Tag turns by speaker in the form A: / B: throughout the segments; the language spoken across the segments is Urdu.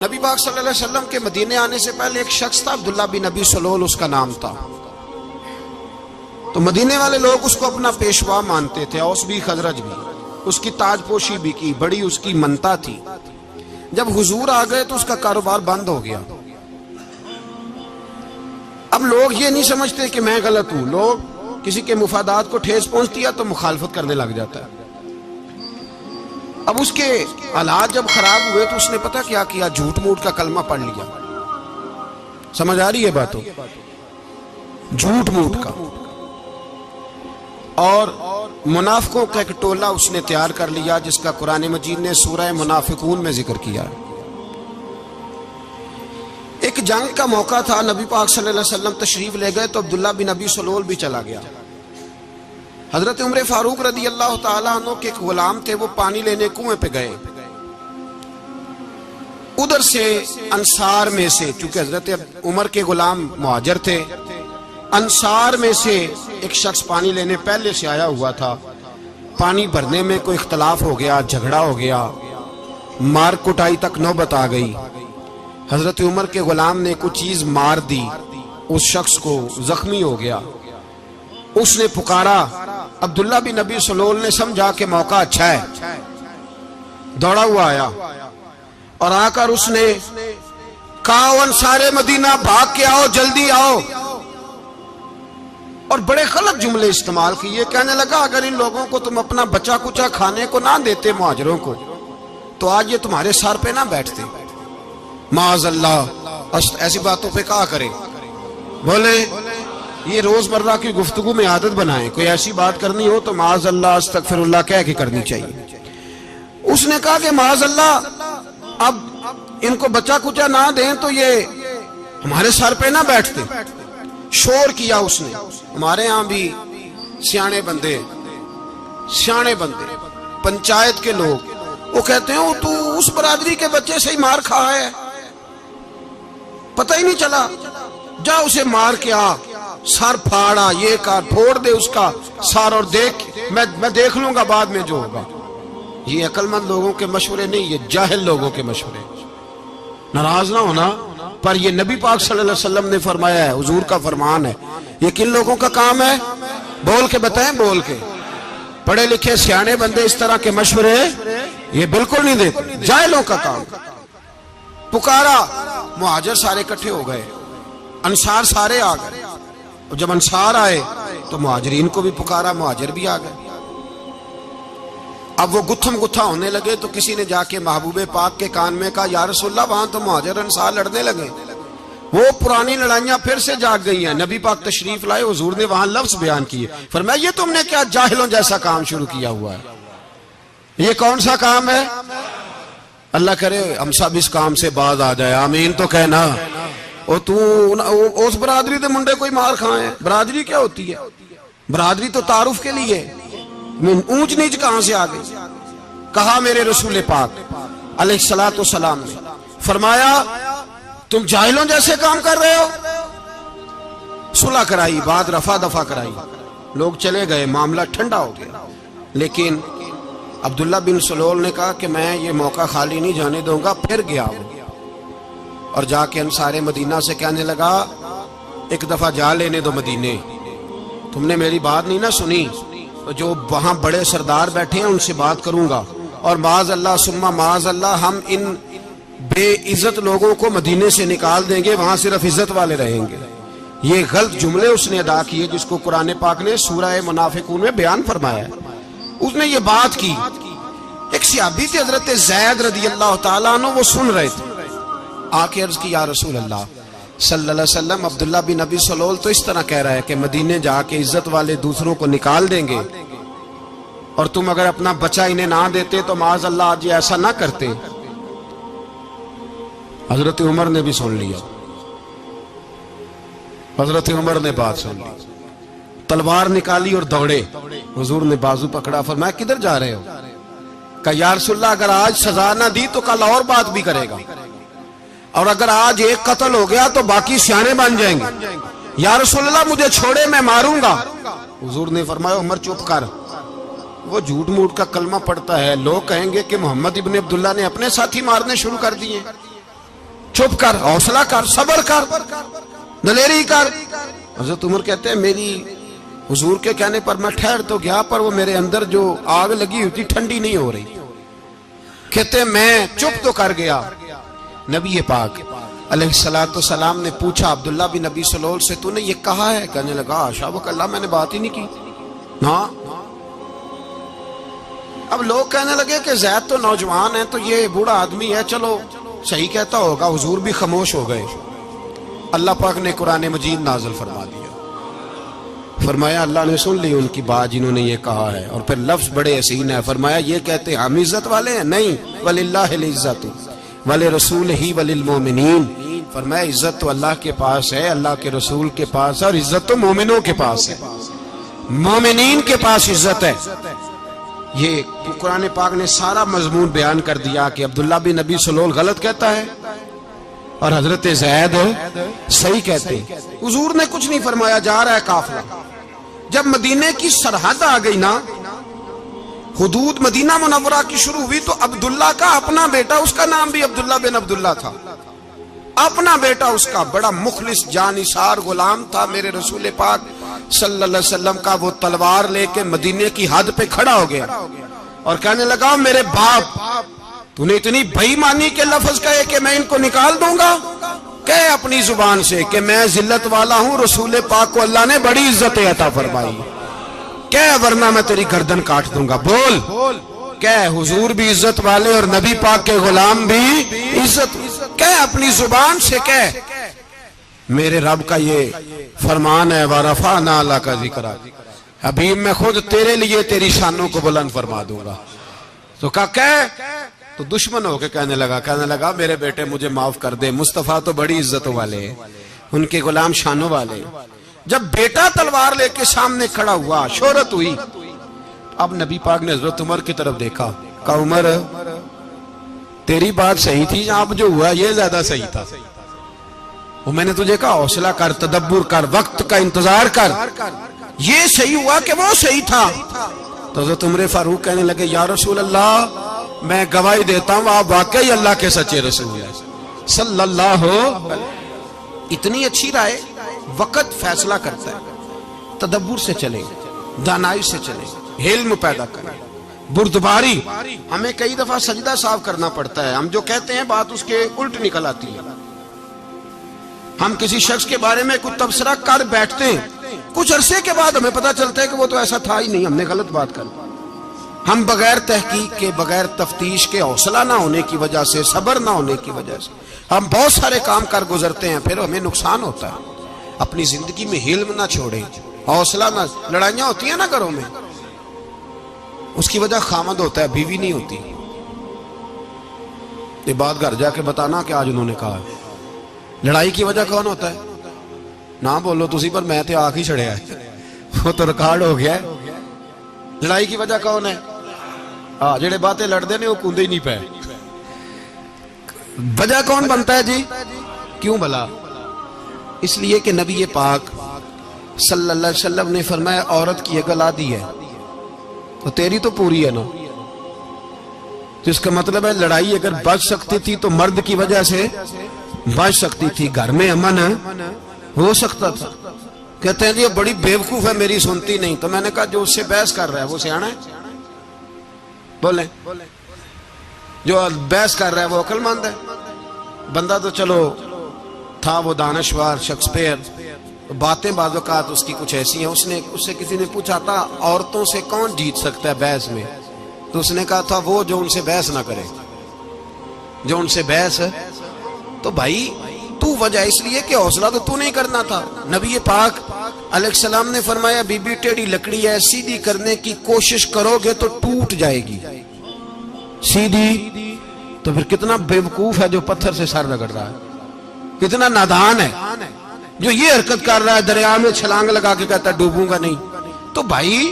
A: نبی پاک صلی اللہ علیہ وسلم کے مدینے آنے سے پہلے ایک شخص تھا، عبداللہ بن ابی سلول اس کا نام تھا۔ تو مدینے والے لوگ اس کو اپنا پیشوا مانتے تھے، اوس بھی خزرج بھی، اس کی تاج پوشی بھی کی، بڑی اس کی منتا تھی۔ جب حضور آ گئے تو اس کا کاروبار بند ہو گیا۔ اب لوگ یہ نہیں سمجھتے کہ میں غلط ہوں، لوگ کسی کے مفادات کو ٹھیس پہنچتی ہے تو مخالفت کرنے لگ جاتا ہے۔ اب اس کے حالات جب خراب ہوئے تو اس نے پتہ کیا کیا، جھوٹ موٹ کا کلمہ پڑھ لیا۔ سمجھ آ رہی ہے باتوں؟ جھوٹ موٹ کا، اور منافقوں کا ایک ٹولہ اس نے تیار کر لیا جس کا قرآن مجید نے سورہ منافقون میں ذکر کیا۔ ایک جنگ کا موقع تھا، نبی پاک صلی اللہ علیہ وسلم تشریف لے گئے تو عبداللہ بن ابی سلول بھی چلا گیا۔ حضرت عمر فاروق رضی اللہ تعالیٰ عنہ کے ایک غلام تھے، وہ پانی لینے کنویں پہ گئے۔ ادھر سے انصار میں سے، چونکہ حضرت عمر کے غلام مہاجر تھے، انصار میں سے ایک شخص پانی لینے پہلے سے آیا ہوا تھا۔ پانی بھرنے میں کوئی اختلاف ہو گیا، جھگڑا ہو گیا، مار کٹائی تک نوبت آ گئی۔ حضرت عمر کے غلام نے کچھ چیز مار دی، اس شخص کو زخمی ہو گیا۔ اس نے پکارا، عبداللہ بن ابی سلول نے سمجھا کہ موقع اچھا ہے، دوڑا ہوا آیا اور آ کر اس نے کہا، انصار مدینہ بھاگ کے آؤ، جلدی آؤ، اور بڑے غلط جملے استعمال کیے۔ کہنے لگا اگر ان لوگوں کو تم اپنا بچا کچا کھانے کو نہ دیتے مہاجروں کو تو آج یہ تمہارے سر پہ نہ بیٹھتے۔ معاذ اللہ، ایسی باتوں پہ کہا کرے، بولے یہ روزمرہ کی گفتگو میں عادت بنائیں، کوئی ایسی بات کرنی ہو تو معاذ اللہ استغفر اللہ کہہ کے کرنی چاہیے۔ اس نے کہا کہ معاذ اللہ اب ان کو بچا کچا نہ دیں تو یہ ہمارے سر پہ نہ بیٹھتے۔ شور کیا اس نے۔ ہمارے ہاں بھی سیانے بندے پنچایت کے لوگ وہ کہتے ہیں تو اس برادری کے بچے سے ہی مار کھا ہے، پتہ ہی نہیں چلا، جا اسے مار کے آ، سر پھاڑا، یہ کار پھوڑ دے اس کا سر، اور دیکھ میں دیکھ لوں گا بعد میں جو ہوگا۔ یہ عقل مند لوگوں کے مشورے نہیں، یہ جاہل لوگوں کے مشورے۔ ناراض نہ ہونا، پر یہ نبی پاک صلی اللہ علیہ وسلم نے فرمایا ہے، حضور کا فرمان ہے۔ یہ کن لوگوں کا کام ہے؟ بول کے بتائیں، بول کے۔ پڑھے لکھے سیانے بندے اس طرح کے مشورے یہ بالکل نہیں دیتے، جاہلوں کا کام۔ پکارا، مہاجر سارے اکٹھے ہو گئے، انصار سارے آ گئے، اور جب انصار آئے تو مہاجرین کو بھی پکارا، مہاجر بھی آ گئے۔ اب وہ گتھم گتھا ہونے لگے تو کسی نے جا کے محبوب پاک کے کان میں کہا، یا رسول اللہ وہاں تو مہاجر انصار لڑنے لگے۔ وہ پرانی لڑائیاں پھر سے جاگ گئی ہیں۔ نبی پاک تشریف لائے، حضور نے وہاں لفظ بیان کیے، فرمایا یہ تم نے کیا جاہلوں جیسا کام شروع کیا ہوا ہے؟ یہ کون سا کام ہے؟ اللہ کرے ہم سب اس کام سے باز آ جائے، آمین تو کہنا۔ اور تو اس برادری دے منڈے کوئی مار کھائے؟ برادری کیا ہوتی ہے؟ برادری تو تعارف کے لیے، اونچ نیچ کہاں سے آ گئی؟ کہا میرے رسول پاک علیہ الصلوۃ والسلام نے، فرمایا تم جاہلوں جیسے کام کر رہے ہو۔ صلح کرائی، بعد رفع دفع کرائی، لوگ چلے گئے، معاملہ ٹھنڈا ہو گیا۔ لیکن عبداللہ بن سلول نے کہا کہ میں یہ موقع خالی نہیں جانے دوں گا۔ پھر گیا وہ اور جا کے انصار مدینہ سے کہنے لگا، ایک دفعہ جا لینے دو مدینے، تم نے میری بات نہیں نہ سنی تو جو وہاں بڑے سردار بیٹھے ہیں ان سے بات کروں گا، اور معاذ اللہ ثم معاذ اللہ ہم ان بے عزت لوگوں کو مدینے سے نکال دیں گے، وہاں صرف عزت والے رہیں گے۔ یہ غلط جملے اس نے ادا کیے جس کو قرآن پاک نے سورہ منافقون میں بیان فرمایا ہے۔ اس نے یہ بات کی۔ ایک صحابی تھے حضرت زید رضی اللہ تعالیٰ عنہ، وہ سن رہے تھے، آ کے عرض کی، یا رسول اللہ صلی اللہ علیہ وسلم عبداللہ بن ابی سلول تو اس طرح کہہ رہا ہے کہ مدینے جا کے عزت والے دوسروں کو نکال دیں گے، اور تم اگر اپنا بچہ انہیں نہ دیتے تو معاذ اللہ آج یہ ایسا نہ کرتے۔ حضرت عمر نے بھی سن لیا، حضرت عمر نے بات سن لی، تلوار نکالی اور دوڑے۔ حضور نے بازو پکڑا، فرمایا کدھر جا رہے ہو؟ کہا یا رسول اللہ اگر آج سزا نہ دی تو کل اور بات بھی کرے گا، اور اگر آج ایک قتل ہو گیا تو باقی سیانے بن جائیں گے۔ یا رسول اللہ مجھے چھوڑے، میں ماروں گا۔ حضور نے فرمایا عمر چپ کر، وہ جھوٹ موٹ کا کلمہ پڑھتا ہے، لوگ کہیں گے کہ محمد ابن عبداللہ نے اپنے ساتھی مارنے شروع کر دیے۔ چپ کر، حوصلہ کر، صبر کر، دلیری کر۔ حضرت عمر کہتے ہیں میری حضور کے کہنے پر میں ٹھہر تو گیا، پر وہ میرے اندر جو آگ لگی ہوئی تھی ٹھنڈی نہیں ہو رہی۔ کہتے ہیں میں چپ تو کر گیا۔ نبی پاک علیہ السلام نے پوچھا عبداللہ بن نبی سلول سے، تو نے یہ کہا ہے؟ کہنے لگا حاشا اللہ، میں نے بات ہی نہیں کی نا۔ اب لوگ کہنے لگے کہ زید تو نوجوان ہے، تو یہ بوڑھا آدمی ہے، چلو صحیح کہتا ہوگا۔ حضور بھی خاموش ہو گئے۔ اللہ پاک نے قرآن مجید نازل فرما دیا، فرمایا اللہ نے سن لی ان کی بات جنہوں نے یہ کہا ہے، اور پھر لفظ بڑے حسین ہے، فرمایا یہ کہتے ہم عزت والے ہیں؟ نہیں، وَلِلَّهِ الْعِزَّةُ وَلِرَسُولِهِ وَلِلْمُؤْمِنِينَ، فرمایا عزت تو اللہ کے پاس ہے، اللہ کے رسول کے پاس ہے، اور عزت تو مومنوں کے پاس ہے، مومنین کے پاس عزت ہے۔ یہ قرآن پاک نے سارا مضمون بیان کر دیا کہ عبداللہ بن نبی سلول غلط کہتا ہے اور حضرت زید صحیح کہتے ہیں۔ حضور نے کچھ نہیں فرمایا، جا رہا ہے قافلہ۔ جب مدینے کی سرحد آ گئی نا، حدود مدینہ منورہ کی شروع ہوئی، تو عبداللہ کا اپنا بیٹا، اس کا نام بھی عبداللہ بن عبداللہ تھا، اپنا بیٹا اس کا بڑا مخلص جانثار غلام تھا میرے رسول پاک صلی اللہ علیہ وسلم کا، وہ تلوار لے کے مدینے کی حد پہ کھڑا ہو گیا اور کہنے لگا میرے باپ، تو نے اتنی بے ایمانی کے لفظ کہے کہ میں ان کو نکال دوں گا؟ کہے اپنی زبان سے کہ میں ذلت والا ہوں، رسول پاک کو اللہ نے بڑی عزت عطا فرمائی، کہے ورنہ میں تیری گردن کاٹ دوں گا۔ بول، کہے حضور بھی عزت والے اور نبی پاک کے غلام بھی عزت، کہے اپنی زبان سے، کہے میرے رب کا یہ فرمان ہے وَرَفَعْنَا لَكَ ذِكْرَكَ، حبیب میں خود تیرے لیے تیری شانوں کو بلند فرما دوں گا۔ تو کہا کہے، تو دشمن ہو کے کہنے لگا میرے بیٹے مجھے معاف کر دے، مصطفیٰ تو بڑی عزتوں والے ہیں، ان کے غلام شانوں والے۔ جب بیٹا تلوار لے کے سامنے کھڑا ہوا، شہرت ہوئی، اب نبی پاک نے حضرت عمر کی طرف دیکھا، کہا عمر تیری بات صحیح تھی، اب جو ہوا یہ زیادہ صحیح تھا، وہ میں نے تجھے کہا حوصلہ کر، تدبر کر، وقت کا انتظار کر، یہ صحیح ہوا کہ وہ صحیح تھا۔ تو حضرت عمر فاروق کہنے لگے یا رسول اللہ، میں گواہی دیتا ہوں آپ واقعی اللہ کے سچے رسول ہیں صلی اللہ علیہ۔ اتنی اچھی رائے، وقت فیصلہ کرتا ہے، تدبر سے چلیں، دانائی سے چلیں، علم پیدا کریں، بردباری۔ ہمیں کئی دفعہ سجدہ صاف کرنا پڑتا ہے، ہم جو کہتے ہیں بات اس کے الٹ نکل آتی ہے۔ ہم کسی شخص کے بارے میں کچھ تبصرہ کر بیٹھتے ہیں، کچھ عرصے کے بعد ہمیں پتا چلتا ہے کہ وہ تو ایسا تھا ہی نہیں، ہم نے غلط بات کر۔ ہم بغیر تحقیق کے، بغیر تفتیش کے، حوصلہ نہ ہونے کی وجہ سے، صبر نہ ہونے کی وجہ سے ہم بہت سارے کام کر گزرتے ہیں، پھر ہمیں نقصان ہوتا ہے۔ اپنی زندگی میں حلم نہ چھوڑیں، حوصلہ نہ، لڑائیاں ہوتی ہیں نا گھروں میں، اس کی وجہ خامد ہوتا ہے، بیوی نہیں ہوتی۔ یہ بات گھر جا کے بتانا کہ آج انہوں نے کہا ہے۔ لڑائی کی وجہ کون ہوتا ہے؟ نہ بولو تسی، پر میں تے آنکھ ہی چھڑیا ہے، وہ تو ریکارڈ ہو گیا ہے۔ لڑائی کی وجہ کون ہے؟ جڑے باتیں لڑتے ہیں وہ کوندے ہی نہیں پے۔ وجہ کون بنتا ہے جی؟ کیوں بھلا؟ اس لیے کہ نبی پاک صلی اللہ علیہ وسلم نے فرمایا عورت کی عقل آدھی ہے تو تیری تو پوری ہے نا۔ تو اس کا مطلب ہے لڑائی اگر بچ سکتی تھی تو مرد کی وجہ سے بچ سکتی تھی، گھر میں امن ہو سکتا تھا۔ کہتے ہیں جی یہ بڑی بیوقوف ہے، میری سنتی نہیں۔ تو میں نے کہا جو اس سے بحث کر رہا ہے وہ سیانا ہے؟ بولیں، جو بحث کر رہا ہے وہ عقل مند ہے؟ بندہ تو چلو تھا وہ دانشور، شیکسپیئر، باتیں بعض اوقات اس کی کچھ ایسی ہیں۔ اس سے کسی نے پوچھا تھا عورتوں سے کون جیت سکتا ہے بحث میں، تو اس نے کہا تھا وہ جو ان سے بحث نہ کرے، جو ان سے بحث۔ تو بھائی تو وجہ اس لیے کہ حوصلہ تو نہیں کرنا تھا۔ نبی پاک علیہ السلام نے فرمایا بی بی ٹیڑھی لکڑی ہے، سیدھی کرنے کی کوشش کرو گے تو ٹوٹ جائے گی سیدھی۔ تو پھر کتنا بیوقوف ہے جو پتھر سے سر رگڑ رہا ہے، کتنا نادان ہے جو یہ حرکت کر رہا ہے، دریا میں چھلانگ لگا کے کہتا ہے ڈوبوں گا نہیں۔ تو بھائی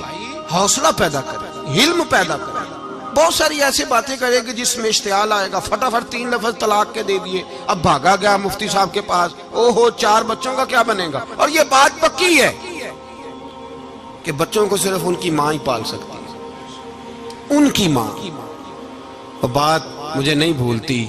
A: حوصلہ پیدا کرے، علم پیدا کرے۔ بہت ساری ایسی باتیں کرے گی جس میں اشتعال آئے گا، فٹافٹ 3 لفظ طلاق کے دے دیے، اب بھاگا گیا مفتی صاحب کے پاس، او ہو 4 بچوں کا کیا بنے گا؟ اور یہ بات پکی ہے کہ بچوں کو صرف ان کی ماں ہی پال سکتی ہے، ان کی ماں۔ اور بات مجھے نہیں بھولتی